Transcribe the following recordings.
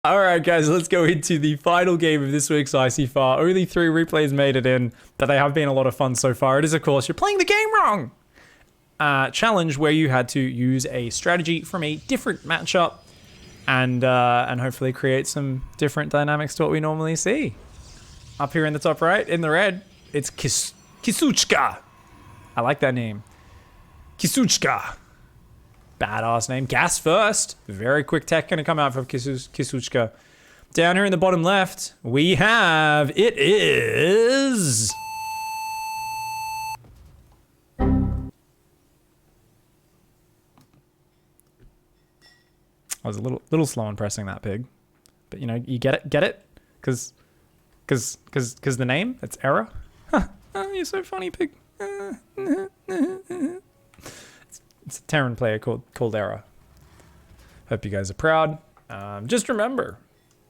All right, guys, let's go into the final game of this week's ICYFAR. Only 3 replays made it in, but they have been a lot of fun so far. It is, of course, You're Playing the Game Wrong challenge where you had to use a strategy from a different matchup and hopefully create some different dynamics to what we normally see. Up here in the top right, in the red, it's Kisuchka. I like that name. Kisuchka. Badass name. Gas first. Very quick tech gonna come out from Kisuchka. Down here in the bottom left, we have, it is... I was a little slow on pressing that, pig. But you know, you get it? Cause the name, it's error. Huh. Oh, you're so funny, pig. It's a Terran player called Error. Hope you guys are proud. Just remember,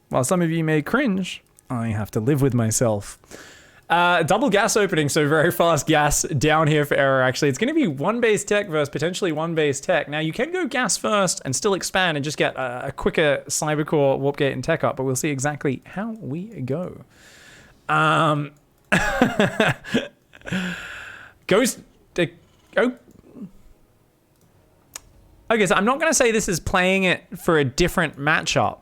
while some of you may cringe, I have to live with myself. Double gas opening, so very fast gas down here for Error, actually. It's going to be 1 base tech versus potentially 1 base tech. Now, you can go gas first and still expand and just get a quicker Cybercore, Warp Gate, and tech up, but we'll see exactly how we go. Okay, so I'm not going to say this is playing it for a different matchup.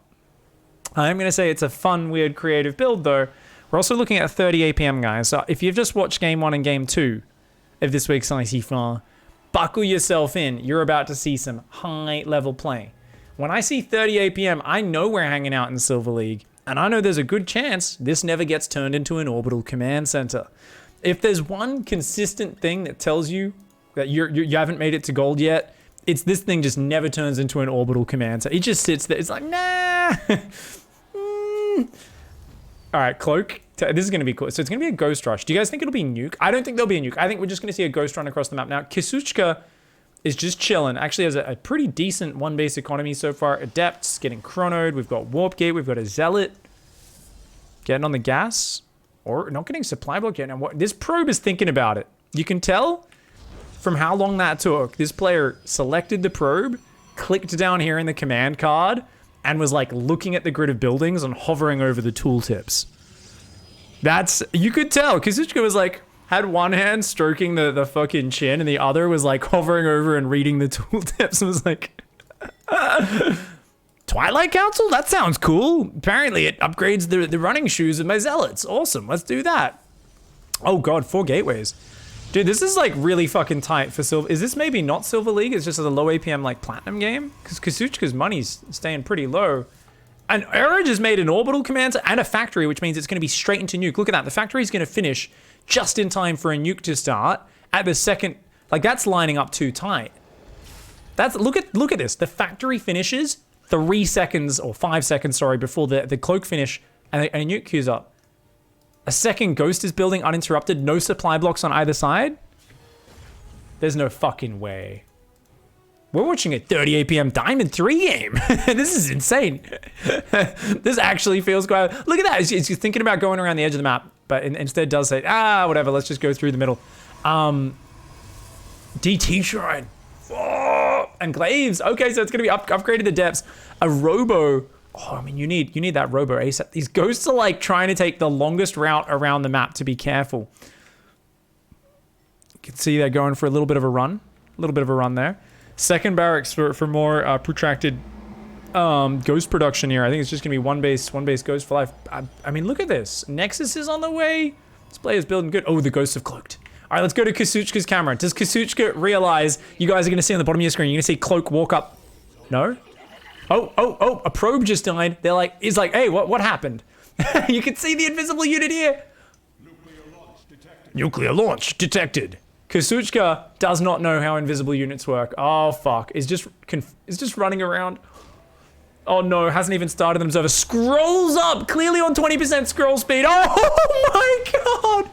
I'm going to say it's a fun, weird, creative build, though. We're also looking at 30 APM, guys. So if you've just watched Game 1 and Game 2 of this week's ICYFAR, buckle yourself in. You're about to see some high-level play. When I see 30 APM, I know we're hanging out in Silver League, and I know there's a good chance this never gets turned into an orbital command center. If there's one consistent thing that tells you that you haven't made it to gold yet, it's this thing just never turns into an orbital command. So it just sits there. It's like, nah. All right, Cloak. This is going to be cool. So it's going to be a Ghost Rush. Do you guys think it'll be Nuke? I don't think there'll be a Nuke. I think we're just going to see a Ghost Run across the map. Now, Kisuchka is just chilling. Actually has a pretty decent 1 base economy so far. Adepts getting chronoed. We've got Warp Gate. We've got a Zealot. Getting on the gas. Or not getting supply block yet. Now, this probe is thinking about it. You can tell from how long that took. This player selected the probe, clicked down here in the command card, and was like looking at the grid of buildings and hovering over the tooltips. That's, you could tell. Kisuchka was like, had one hand stroking the fucking chin and the other was like hovering over and reading the tooltips and was like, Twilight Council? That sounds cool. Apparently it upgrades the running shoes of my zealots. Awesome, let's do that. Oh God, 4 gateways. Dude, this is like really fucking tight for Silver. Is this maybe not Silver League? It's just a low APM like Platinum game? Because Kisuchka's money's staying pretty low. And Error just made an orbital command and a factory, which means it's going to be straight into nuke. Look at that. The factory's going to finish just in time for a nuke to start at the second. Like, that's lining up too tight. That's, look at this. The factory finishes 3 seconds or 5 seconds, sorry, before the cloak finish and a nuke queues up. A second Ghost is building uninterrupted, no supply blocks on either side. There's no fucking way. We're watching a 30 APM Diamond 3 game. This is insane. This actually feels quite... Look at that. It's thinking about going around the edge of the map, but instead does say, whatever, let's just go through the middle. DT Shrine. Oh, and Glaives. Okay, so it's going to be upgraded to depths. A Robo... Oh, I mean, you need that Robo ASAP. These Ghosts are like trying to take the longest route around the map to be careful. You can see they're going for a little bit of a run. A little bit of a run there. Second barracks for more protracted Ghost production here. I think it's just going to be one base Ghost for life. I mean, look at this. Nexus is on the way. This player's building good. Oh, the Ghosts have cloaked. All right, let's go to Kisuchka's camera. Does Kisuchka realize you guys are going to see on the bottom of your screen? You're going to see Cloak walk up. No? Oh, a probe just died. They're like, he's like, hey, what happened? You can see the invisible unit here. Nuclear launch detected. Kisuchka does not know how invisible units work. Oh, fuck. Is just running around. Oh, no. Hasn't even started an observer. Scrolls up. Clearly on 20% scroll speed. Oh, my God.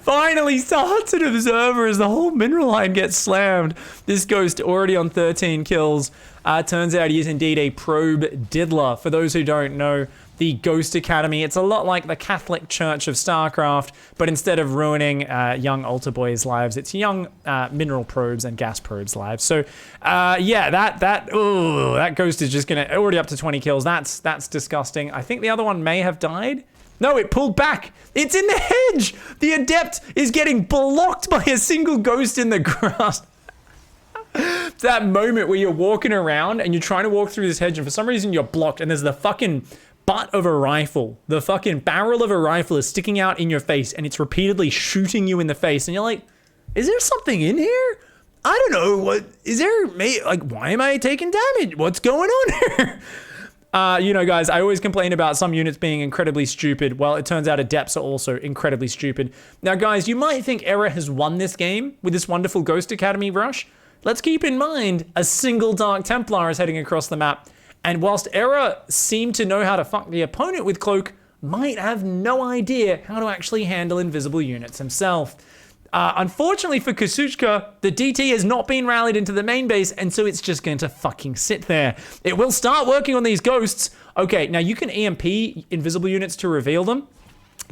Finally starts an observer as the whole mineral line gets slammed. This Ghost already on 13 kills. Turns out he is indeed a probe diddler. For those who don't know, the Ghost Academy, it's a lot like the Catholic Church of StarCraft, but instead of ruining young altar boys' lives, it's young mineral probes and gas probes' lives. So, yeah, that Ghost is just gonna, already up to 20 kills. That's disgusting. I think the other one may have died. No, it pulled back. It's in the hedge. The Adept is getting blocked by a single Ghost in the grass. It's that moment where you're walking around and you're trying to walk through this hedge and for some reason you're blocked and there's the fucking butt of a rifle. The fucking barrel of a rifle is sticking out in your face and it's repeatedly shooting you in the face and you're like, is there something in here? I don't know. What is there? Like, why am I taking damage? What's going on here? You know, guys, I always complain about some units being incredibly stupid. Well, it turns out Adepts are also incredibly stupid. Now, guys, you might think Era has won this game with this wonderful Ghost Academy rush. Let's keep in mind a single Dark Templar is heading across the map. And whilst Era seemed to know how to fuck the opponent with Cloak, might have no idea how to actually handle invisible units himself. Unfortunately for Kasuchka, the DT has not been rallied into the main base, and so it's just going to fucking sit there. It will start working on these ghosts. Okay, now you can EMP invisible units to reveal them.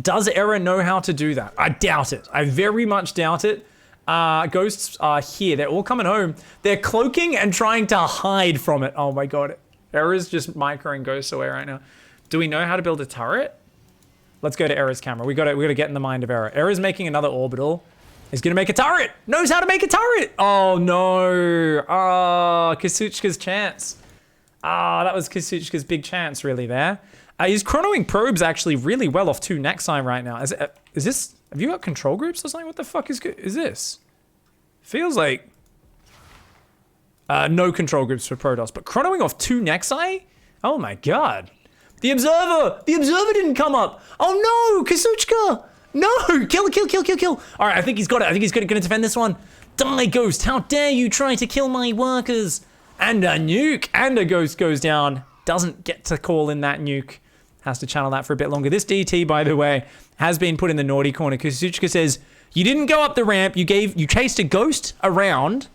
Does Era know how to do that? I doubt it. I very much doubt it. Ghosts are here. They're all coming home. They're cloaking and trying to hide from it. Oh my god. Era's just microing ghosts away right now. Do we know how to build a turret? Let's go to Era's camera. We gotta get in the mind of Era. Era's making another orbital. He's gonna make a turret. Knows how to make a turret. Oh no. Oh, Kasuchka's chance. That was Kasuchka's big chance really there. He's chronoing probes actually really well off 2 Nexi right now. Is this, have you got control groups or something? What the fuck is this? Feels like no control groups for Protoss, but chronoing off 2 Nexi? Oh my god. The Observer didn't come up. Oh no, Kasuchka. No, kill. All right, I think he's got it. I think he's gonna defend this one. Die, Ghost. How dare you try to kill my workers? And a nuke. And a Ghost goes down. Doesn't get to call in that nuke. Has to channel that for a bit longer. This DT, by the way, has been put in the naughty corner. Kasuchka says, you didn't go up the ramp. You chased a Ghost around,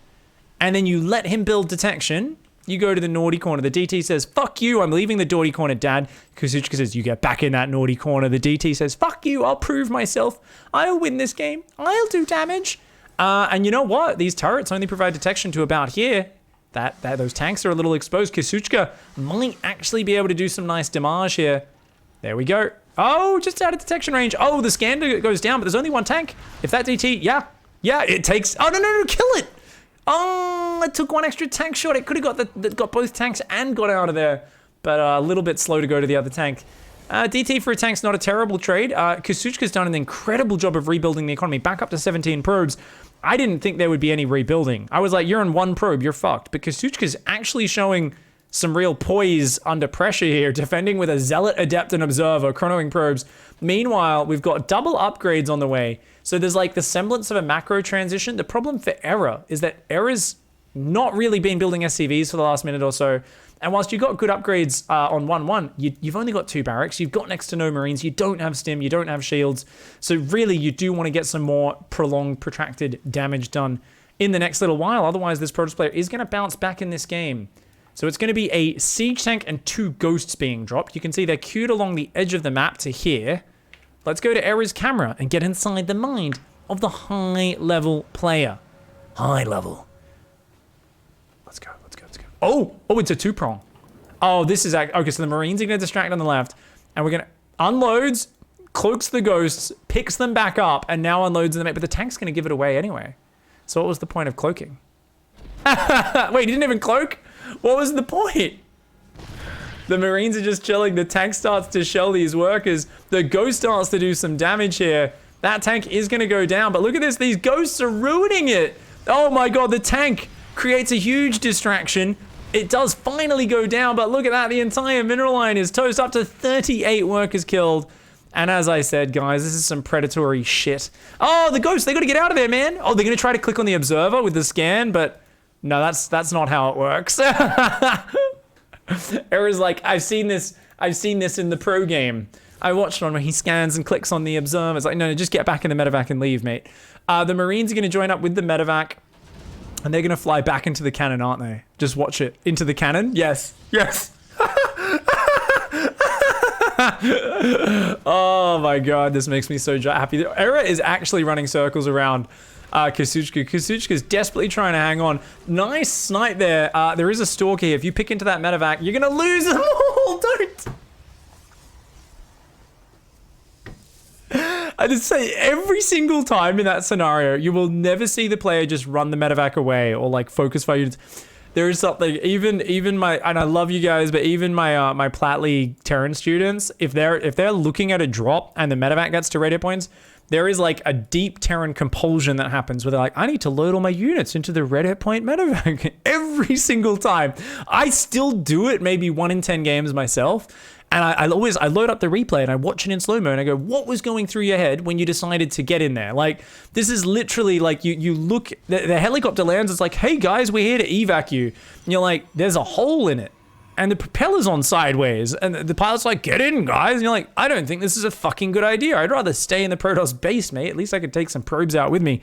and then you let him build detection. You go to the naughty corner. The DT says, fuck you, I'm leaving the naughty corner, Dad. Kasuchka says, you get back in that naughty corner. The DT says, fuck you, I'll prove myself. I'll win this game. I'll do damage. And you know what? These turrets only provide detection to about here. Those tanks are a little exposed. Kasuchka might actually be able to do some nice damage here. There we go. Oh, just out of detection range. Oh, the scan goes down, but there's only one tank. If that DT, yeah, it takes, oh, no, kill it. Oh, it took one extra tank shot. It could have got both tanks and got out of there, but a little bit slow to go to the other tank. DT for a tank's not a terrible trade. Kasuchka's done an incredible job of rebuilding the economy back up to 17 probes. I didn't think there would be any rebuilding. I was like, you're on 1 probe, you're fucked. But Kasuchka's actually showing some real poise under pressure here, defending with a Zealot, Adept, and Observer, chronoing probes. Meanwhile, we've got double upgrades on the way. So there's like the semblance of a macro transition. The problem for Era is that Era's not really been building SCVs for the last minute or so. And whilst you've got good upgrades on 1-1, you've only got 2 barracks. You've got next to no Marines. You don't have stim. You don't have shields. So really, you do want to get some more prolonged, protracted damage done in the next little while. Otherwise, this Protoss player is going to bounce back in this game. So it's going to be a siege tank and 2 ghosts being dropped. You can see they're queued along the edge of the map to here. Let's go to Era's camera and get inside the mind of the high-level player. High level. Let's go. Oh, it's a 2-prong. Oh, this is... Okay, so the Marines are going to distract on the left. And we're going to... Unloads, cloaks the ghosts, picks them back up, and now unloads them. But the tank's going to give it away anyway. So what was the point of cloaking? Wait, he didn't even cloak? What was the point? The Marines are just chilling. The tank starts to shell these workers. The ghost starts to do some damage here. That tank is going to go down. But look at this. These ghosts are ruining it. Oh my god, the tank creates a huge distraction. It does finally go down, but look at that. The entire mineral line is toast, up to 38 workers killed. And as I said, guys, this is some predatory shit. Oh, the ghosts, they got to get out of there, man. Oh, they're going to try to click on the Observer with the scan, but no, that's not how it works. Era's like, I've seen this in the pro game. I watched one where he scans and clicks on the Observer. It's like, no, just get back in the medevac and leave, mate. The Marines are going to join up with the medevac. And they're going to fly back into the cannon, aren't they? Just watch it. Into the cannon? Yes. Yes. Oh my god, this makes me so happy. Era is actually running circles around Kasuchka. Kasuchka's desperately trying to hang on. Nice snipe there. There is a stalker here. If you pick into that medevac, you're going to lose them all. Don't. I just say every single time in that scenario, you will never see the player just run the medevac away or like focus fire units. There is something, even my, and I love you guys, but even my my Plat League Terran students, if they're looking at a drop and the medevac gets to radio points, there is like a deep Terran compulsion that happens where they're like, I need to load all my units into the red hit point medevac every single time. I still do it maybe 1 in 10 games myself. And I load up the replay and I watch it in slow-mo and I go, what was going through your head when you decided to get in there? Like, this is literally like you look, the helicopter lands, it's like, hey guys, we're here to evac you. And you're like, there's a hole in it. And the propeller's on sideways. And the pilot's like, get in, guys. And you're like, I don't think this is a fucking good idea. I'd rather stay in the Protoss base, mate. At least I could take some probes out with me.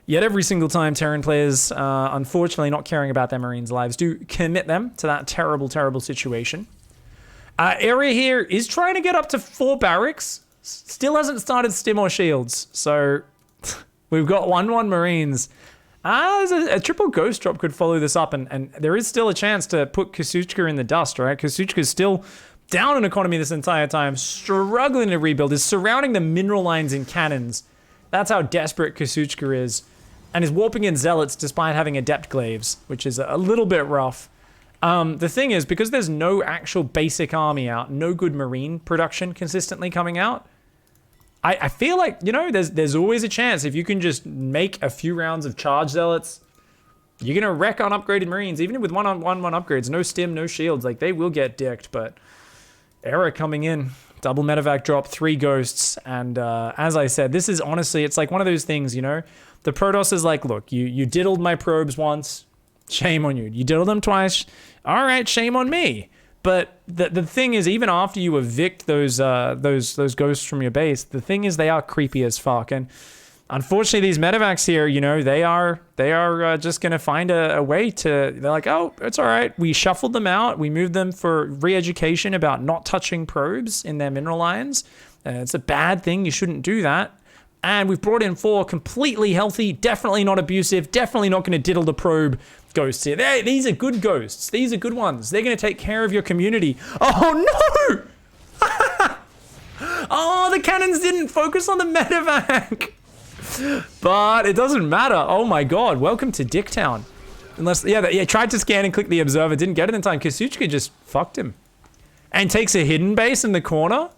Yet every single time Terran players, unfortunately not caring about their Marines' lives, do commit them to that terrible, terrible situation. Area here is trying to get up to 4 barracks. Still hasn't started stim or shields. So we've got 1-1 Marines. A triple ghost drop could follow this up. And there is still a chance to put Kasuchka in the dust, right? Kasuchka's still down in economy this entire time. Struggling to rebuild. Is surrounding the mineral lines in cannons. That's how desperate Kasuchka is. And is warping in zealots despite having adept glaives. Which is a little bit rough. The thing is, because there's no actual basic army out, no good Marine production consistently coming out, I feel like, you know, there's always a chance if you can just make a few rounds of charge zealots, you're going to wreck on upgraded Marines, even with one-on-one upgrades, no stim, no shields, like they will get dicked, but Era coming in, double medevac drop, 3 ghosts, and as I said, this is honestly, it's like one of those things, you know, the Protoss is like, look, you diddled my probes once, shame on you. You diddled them twice. All right, shame on me. But the thing is, even after you evict those ghosts from your base, the thing is they are creepy as fuck. And unfortunately, these medevacs here, you know, they are just gonna find a way to. They're like, oh, it's all right. We shuffled them out. We moved them for re-education about not touching probes in their mineral lines. It's a bad thing. You shouldn't do that. And we've brought in 4 completely healthy, definitely not abusive, definitely not going to diddle the probe ghosts here. These are good ghosts. These are good ones. They're going to take care of your community. Oh, no! Oh, the cannons didn't focus on the medevac. But it doesn't matter. Oh, my God. Welcome to Dicktown. Unless, yeah, tried to scan and click the observer. Didn't get it in time. Kasuchka just fucked him. And takes a hidden base in the corner.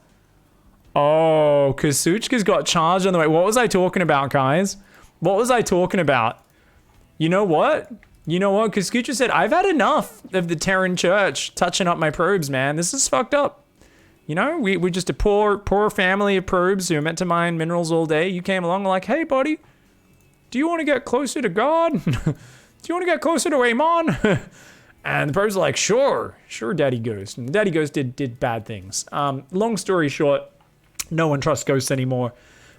Oh, Kasuchka's got charged on the way. What was I talking about, guys? What was I talking about? You know what? You know what? Kasuchka said, I've had enough of the Terran church touching up my probes, man. This is fucked up. You know, we're just a poor family of probes who are meant to mine minerals all day. You came along like, hey, buddy, do you want to get closer to God? Do you want to get closer to Amon? And the probes are like, sure, Daddy Ghost. And Daddy Ghost did bad things. Long story short, no one trusts ghosts anymore.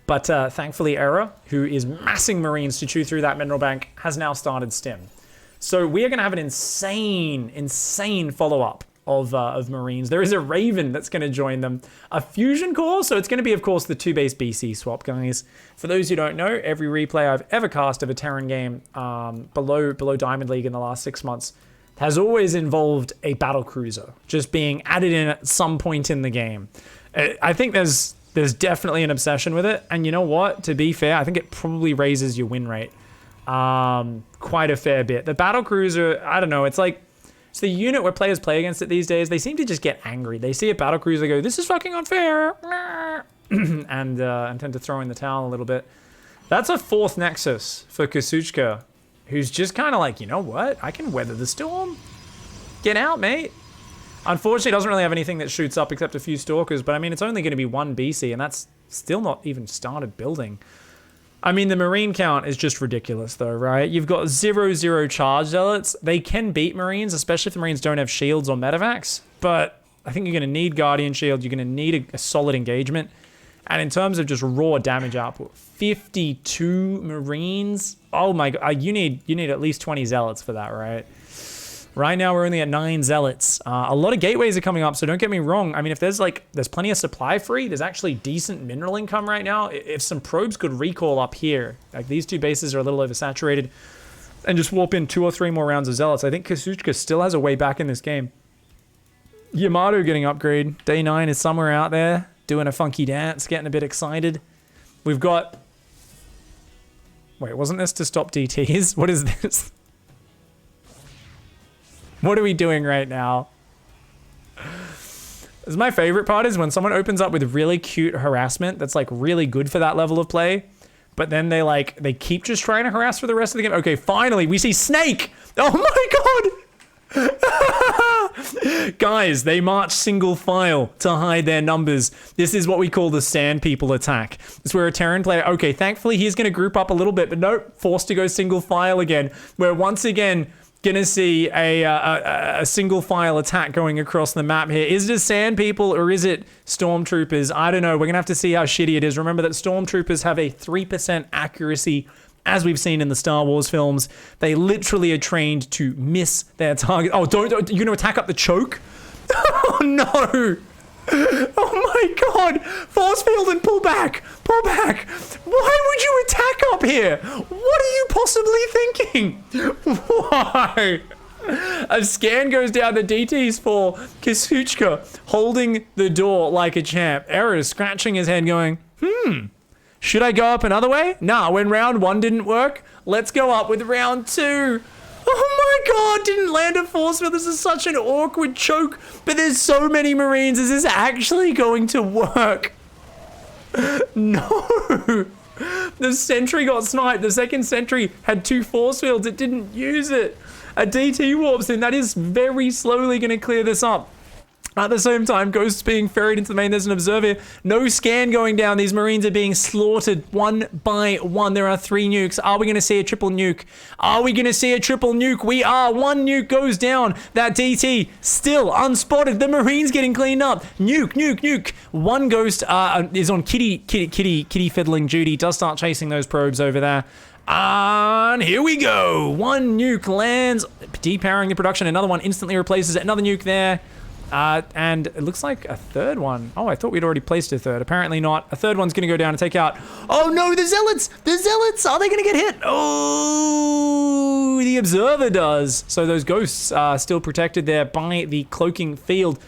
But thankfully, Era, who is massing Marines to chew through that mineral bank, has now started stim. So we are going to have an insane follow-up of Marines. There is a Raven that's going to join them. A Fusion Core, so it's going to be, of course, the 2-base BC swap, guys. For those who don't know, every replay I've ever cast of a Terran game below Diamond League in the last 6 months has always involved a Battlecruiser just being added in at some point in the game. I think there's definitely an obsession with it. And you know what? To be fair, I think it probably raises your win rate quite a fair bit. The Battlecruiser, I don't know, it's like, it's the unit where players play against it these days. They seem to just get angry. They see a Battlecruiser go, this is fucking unfair. and tend to throw in the towel a little bit. That's a 4th Nexus for Kasuchka, who's just kind of like, you know what? I can weather the storm. Get out, mate. Unfortunately, it doesn't really have anything that shoots up except a few stalkers, but I mean, it's only going to be 1 BC, and that's still not even started building. I mean, the Marine count is just ridiculous, though, right? You've got 0 charge zealots. They can beat Marines, especially if the Marines don't have shields or medevacs, but I think you're going to need Guardian Shield. You're going to need a solid engagement. And in terms of just raw damage output, 52 Marines. Oh my god, you need at least 20 Zealots for that, right? Right now we're only at 9 Zealots. A lot of gateways are coming up, so don't get me wrong. I mean, if there's plenty of supply free, there's actually decent mineral income right now. If some probes could recall up here, like these two bases are a little oversaturated, and just warp in 2 or 3 more rounds of Zealots, I think Kasuchka still has a way back in this game. Yamato getting upgrade. Day 9 is somewhere out there, doing a funky dance, getting a bit excited. We've got... Wait, wasn't this to stop DTs? What is this? What are we doing right now? This is my favorite part is when someone opens up with really cute harassment that's like really good for that level of play, but then they keep just trying to harass for the rest of the game. Okay, finally we see Snake. Oh my god. Guys, they march single file to hide their numbers. This is what we call the Sand People attack. It's where a Terran player, okay, thankfully he's gonna group up a little bit, but nope, forced to go single file again. Where once again, gonna see a single file attack going across the map here. Is it Sand People or is it Stormtroopers? I don't know. We're gonna have to see how shitty it is. Remember that Stormtroopers have a 3% accuracy, as we've seen in the Star Wars films. They literally are trained to miss their target. Oh, don't you're gonna attack up the choke? Oh no! Oh my god! Force field and pull back! Pull back! Why would you attack up here? What are you possibly thinking? Why? A scan goes down the DTs for Kasuchka, holding the door like a champ. Error is scratching his head going, should I go up another way? Nah, when round 1 didn't work, let's go up with round 2. Oh my god, didn't land a force field. This is such an awkward choke, but there's so many Marines. Is this actually going to work? No. The sentry got sniped. The second sentry had 2 force fields. It didn't use it. A DT warps in. That is very slowly going to clear this up. At the same time, Ghosts being ferried into the main. There's an observer. No scan going down. These Marines are being slaughtered one by one. There are 3 nukes. Are we going to see a triple nuke? Are we going to see a triple nuke? We are. 1 nuke goes down. That DT still unspotted. The Marines getting cleaned up. Nuke, nuke, nuke. 1 Ghost is on kitty fiddling duty. Does start chasing those probes over there. And here we go. 1 nuke lands, depowering the production. Another one instantly replaces it. Another nuke there. And it looks like a 3rd one. Oh, I thought we'd already placed a 3rd. Apparently not. A 3rd one's going to go down and take out. Oh no, the Zealots! The Zealots! Are they going to get hit? Oh, the Observer does. So those Ghosts are still protected there by the cloaking field.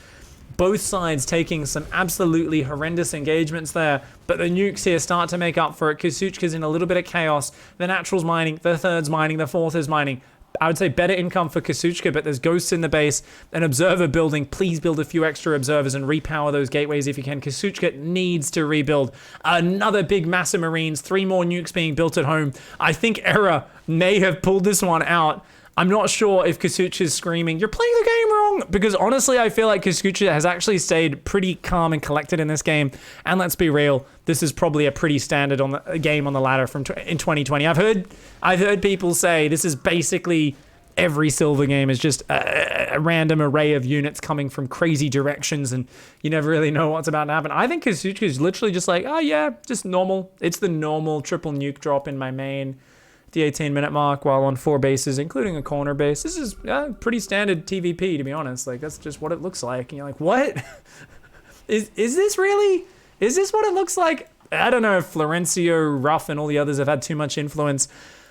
Both sides taking some absolutely horrendous engagements there. But the nukes here start to make up for it. Kasuchka's in a little bit of chaos. The Natural's mining. The 3rd's mining. The 4th is mining. I would say better income for Kasuchka, but there's Ghosts in the base. An observer building. Please build a few extra observers and repower those gateways if you can. Kasuchka needs to rebuild. Another big mass of Marines. 3 more nukes being built at home. I think Error may have pulled this one out. I'm not sure if Kasuchka's screaming, "You're playing the game wrong!" Because honestly, I feel like Kasuchka has actually stayed pretty calm and collected in this game. And let's be real, this is probably a pretty standard game on the ladder in 2020. I've heard people say this is basically every silver game is just a random array of units coming from crazy directions, and you never really know what's about to happen. I think Kasuchka is literally just like, oh yeah, just normal. It's the normal triple nuke drop in my main. The 18-minute mark while on 4 bases, including a corner base. This is pretty standard TVP, to be honest. Like, that's just what it looks like. And you're like, what? Is this really? Is this what it looks like? I don't know if Florencio, Ruff, and all the others have had too much influence,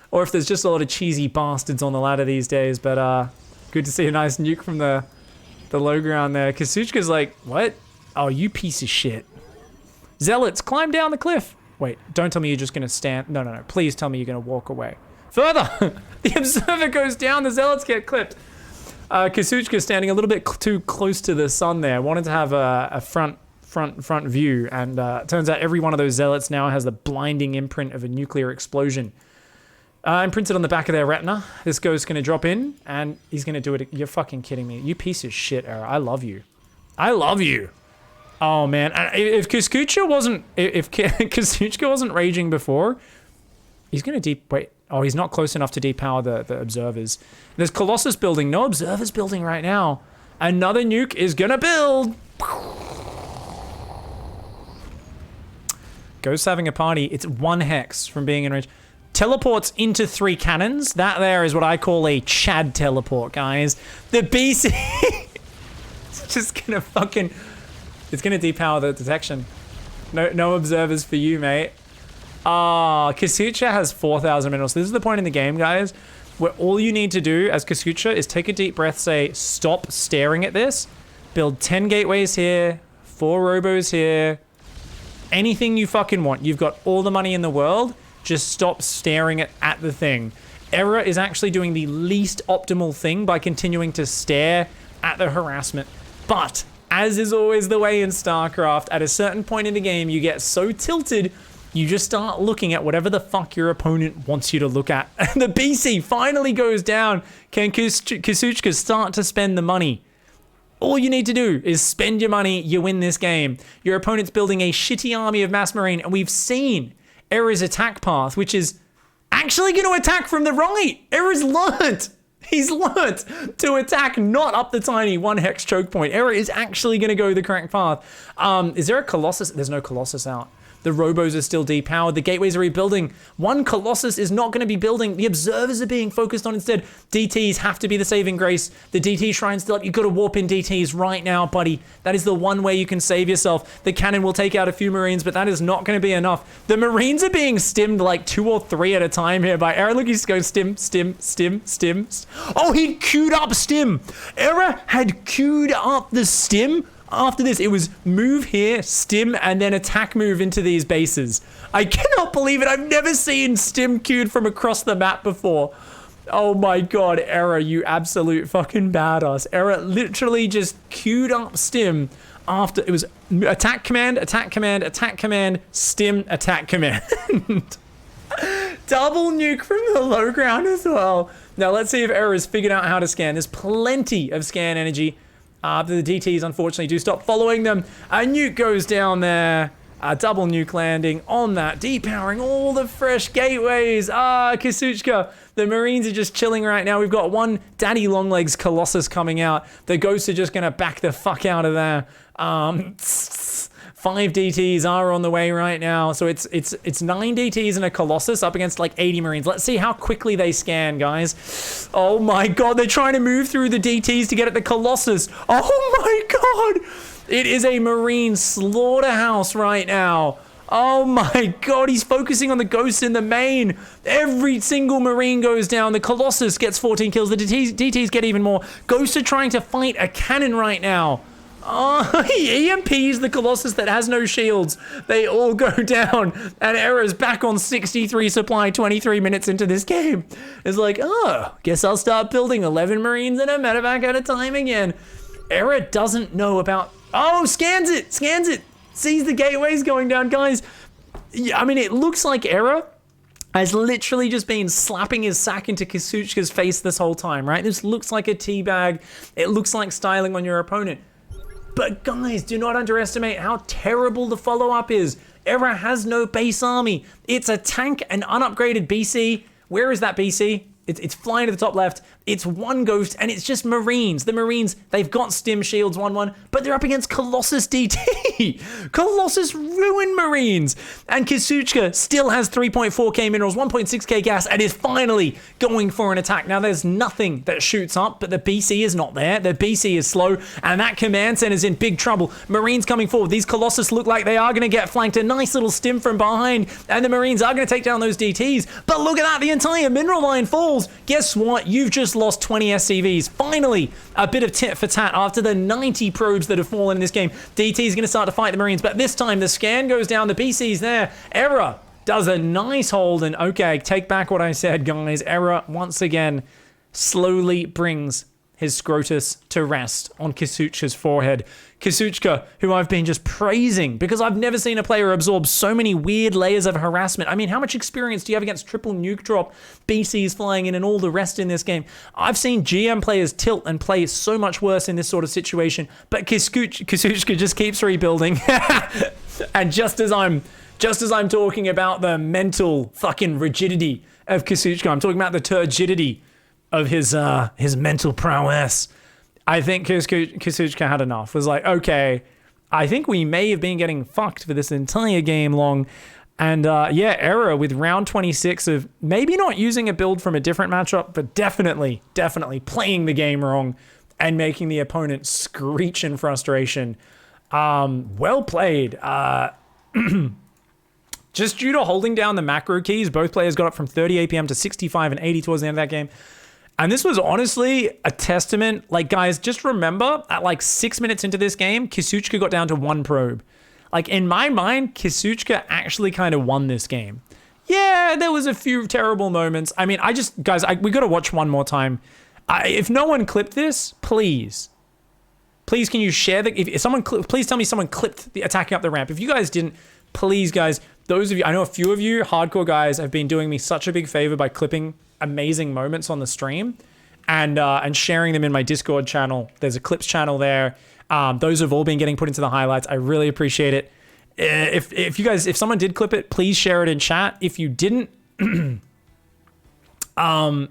or if there's just a lot of cheesy bastards on the ladder these days, but good to see a nice nuke from the low ground there. Kasuchka's like, what? Oh, you piece of shit. Zealots, climb down the cliff. Wait, don't tell me you're just gonna stand. No, no, no. Please tell me you're gonna walk away. Further! The observer goes down, the Zealots get clipped. Kasuchka standing a little bit too close to the sun there. Wanted to have a front view, and turns out every one of those Zealots now has the blinding imprint of a nuclear explosion. Imprinted on the back of their retina. This Ghost's gonna drop in, and he's gonna do it. You're fucking kidding me. You piece of shit, Error. I love you. I love you. Oh man, if Kasuchka wasn't raging before, he's gonna wait. Oh, he's not close enough to depower the observers. There's Colossus building, no observers building right now. Another nuke is gonna build. Ghost having a party. It's 1 hex from being in range. Teleports into 3 cannons. That there is what I call a Chad teleport, guys. The BC... it's just gonna fucking... It's gonna depower the detection. No observers for you, mate. Kasucha has 4,000 minerals. This is the point in the game, guys, where all you need to do as Kasucha is take a deep breath, say, stop staring at this, build 10 gateways here, 4 robos here, anything you fucking want. You've got all the money in the world. Just stop staring at the thing. Error is actually doing the least optimal thing by continuing to stare at the harassment. But, as is always the way in StarCraft, at a certain point in the game, you get so tilted, you just start looking at whatever the fuck your opponent wants you to look at. And the BC finally goes down. Can Kasuchka start to spend the money? All you need to do is spend your money, you win this game. Your opponent's building a shitty army of mass marine, and we've seen Error's attack path, which is actually going to attack from the right. Error's learnt. He's learnt to attack not up the tiny 1 hex choke point. Error is actually going to go the correct path. Is there a Colossus? There's no Colossus out. The robos are still depowered. The gateways are rebuilding. 1 Colossus is not going to be building. The observers are being focused on instead. DTs have to be the saving grace. The DT shrine's still up. You've got to warp in DTs right now, buddy. That is the one way you can save yourself. The cannon will take out a few Marines, but that is not going to be enough. The Marines are being stimmed like 2 or 3 at a time here by Error. Look, he's going stim, stim, stim, stim. Oh, he queued up stim. Error had queued up the stim. After this, it was move here, stim, and then attack move into these bases. I cannot believe it. I've never seen stim queued from across the map before. Oh my god, Error, you absolute fucking badass. Error literally just queued up stim after it was attack command, attack command, attack command, stim, attack command. Double nuke from the low ground as well. Now let's see if Error has figured out how to scan. There's plenty of scan energy. The DTs, unfortunately, do stop following them. A nuke goes down there. A double nuke landing on that, depowering all the fresh gateways. Kasuchka. The Marines are just chilling right now. We've got 1 Daddy Longlegs Colossus coming out. The Ghosts are just going to back the fuck out of there. 5 DTs are on the way right now. So it's 9 DTs and a Colossus up against like 80 Marines. Let's see how quickly they scan, guys. Oh my god, they're trying to move through the DTs to get at the Colossus. Oh my god. It is a Marine slaughterhouse right now. Oh my god, he's focusing on the Ghosts in the main. Every single Marine goes down. The Colossus gets 14 kills. The DTs get even more. Ghosts are trying to fight a cannon right now. Oh, he EMPs the Colossus that has no shields. They all go down, and Error's back on 63 supply 23 minutes into this game. It's like, oh, guess I'll start building 11 Marines and a medevac at a time again. Error doesn't know about... Oh, scans it, sees the gateways going down, guys. I mean, it looks like Error has literally just been slapping his sack into Kasuchka's face this whole time, right? This looks like a teabag. It looks like styling on your opponent. But guys, do not underestimate how terrible the follow-up is. Error has no base army. It's a tank and unupgraded BC. Where is that BC? It's flying to the top left. It's 1 Ghost, and it's just Marines. The Marines, they've got stim shields 1-1, but they're up against Colossus DT. Colossus ruined Marines. And Kasuchka still has 3.4k minerals, 1.6k gas, and is finally going for an attack. Now, there's nothing that shoots up, but the BC is not there. The BC is slow, and that command center's in big trouble. Marines coming forward. These Colossus look like they are going to get flanked. A nice little stim from behind, and the Marines are going to take down those DTs. But look at that, the entire mineral line falls. Guess what? You've just lost 20 SCVs. Finally, a bit of tit for tat after the 90 probes that have fallen in this game. DT is going to start to fight the Marines, but this time the scan goes down. The BC's there. Error does a nice hold, and okay, take back what I said, guys. Error, once again, slowly brings his Scrotus to rest on Kasuchka's forehead. Kasuchka, who I've been just praising because I've never seen a player absorb so many weird layers of harassment. I mean, how much experience do you have against triple nuke drop, BCs flying in, and all the rest in this game? I've seen GM players tilt and play so much worse in this sort of situation, but Kasuchka just keeps rebuilding. And just as I'm talking about the mental fucking rigidity of Kasuchka, I'm talking about the turgidity of his mental prowess. I think Kasuchka had enough. Was like, okay, I think we may have been getting fucked for this entire game long. And yeah, Error with round 26 of maybe not using a build from a different matchup, but definitely playing the game wrong and making the opponent screech in frustration. Well played. Just due to holding down the macro keys, both players got up from 30 APM to 65 and 80 towards the end of that game. And this was honestly a testament. Like, guys, just remember, at like 6 minutes into this game, Kisuchka got down to 1 probe. Like, in my mind, Kisuchka actually kind of won this game. Yeah, there was a few terrible moments. I mean, guys, we got to watch one more time. If no one clipped this, please can you share if someone, please tell me someone clipped the attacking up the ramp. If you guys didn't, please, guys, those of you, I know a few of you hardcore guys have been doing me such a big favor by clipping amazing moments on the stream and sharing them in my Discord channel. There's a clips channel there. Those have all been getting put into the highlights. I really appreciate it. If someone did clip it, please share it in chat. If you didn't,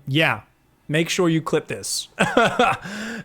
yeah, make sure you clip this.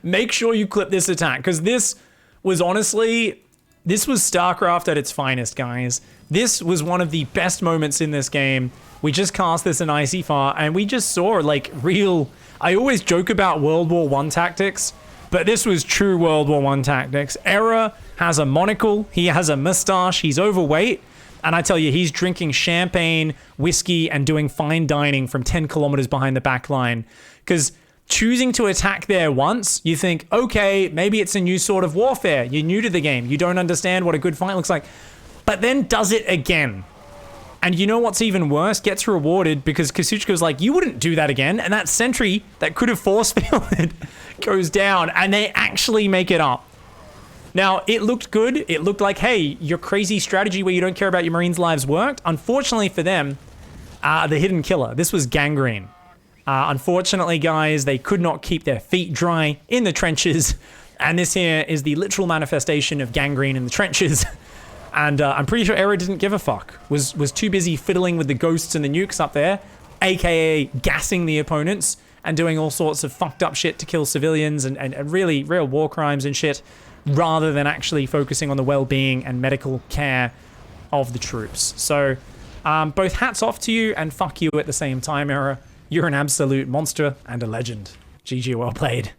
Make sure you clip this attack, because this was honestly, this was StarCraft at its finest, guys. This was one of the best moments in this game. We just cast this in ICYFAR, and we just saw like real, I always joke about World War I tactics, but this was true World War I tactics. Error has a monocle, he has a mustache, he's overweight, and I tell you, he's drinking champagne, whiskey, and doing fine dining from 10 kilometers behind the back line. Because choosing to attack there once, you think, okay, maybe it's a new sort of warfare. You're new to the game. You don't understand what a good fight looks like. But then does it again. And you know what's even worse? Gets rewarded because Kisuchka's like, you wouldn't do that again. And that sentry that could have force fielded goes down, and they actually make it up. Now, it looked good. It looked like, hey, your crazy strategy where you don't care about your Marines' lives worked. Unfortunately for them, the hidden killer, this was Gangrene. Unfortunately, guys, they could not keep their feet dry in the trenches. And this here is the literal manifestation of Gangrene in the trenches. And I'm pretty sure Error didn't give a fuck. Was too busy fiddling with the ghosts and the nukes up there, aka gassing the opponents and doing all sorts of fucked up shit to kill civilians and really real war crimes and shit, rather than actually focusing on the well-being and medical care of the troops. So both hats off to you and fuck you at the same time, Error. You're an absolute monster and a legend. GG, well played.